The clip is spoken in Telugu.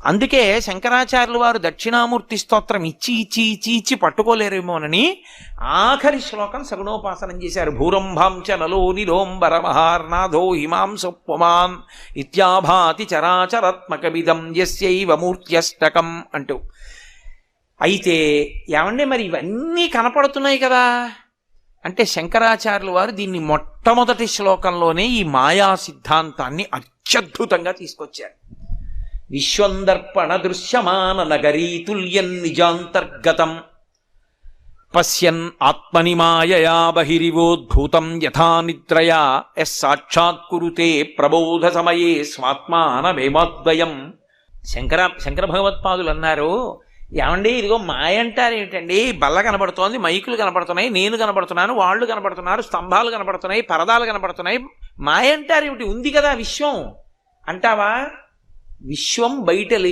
అందుకే శంకరాచార్యులు వారు దక్షిణామూర్తి స్తోత్రం ఇచ్చి ఇచ్చి ఇచ్చి ఇచ్చి పట్టుకోలేరేమోనని ఆఖరి శ్లోకం సగుణోపాసనం చేశారు. భూరంభాంచ నలో నిలోంబరమహార్నాథో హిమాంసపుమాన్ ఇత్యాభాతి చరాచరాత్మకమిదం యస్యైవ మూర్త్యష్టకం అంటూ. అయితే ఏమండి మరి ఇవన్నీ కనపడుతున్నాయి కదా అంటే శంకరాచార్యులు వారు దీన్ని మొట్టమొదటి శ్లోకంలోనే ఈ మాయా సిద్ధాంతాన్ని అత్యద్భుతంగా తీసుకొచ్చారు. విశ్వందర్పణ దృశ్యమాన నగరీతుల్యం నిజాంతర్గతం పశ్యన్ ఆత్మని మాయయా బహిరివోద్భూతం యథా నిద్రయా యస్ సాక్షాత్కురుతే ప్రబోధ సమయే స్వాత్మానమేమాద్వయం. శంకర భగవత్పాదులు అన్నారు, ఏమండి ఇదిగో మాయ అంటారు ఏమిటండి, బల్ల కనబడుతోంది, మైకులు కనబడుతున్నాయి, నేను కనబడుతున్నాను, వాళ్ళు కనబడుతున్నారు, స్తంభాలు కనబడుతున్నాయి, పరదాలు కనబడుతున్నాయి, మాయ అంటారు ఏమిటి, ఉంది కదా విశ్వం అంటావా? విశ్వం బయట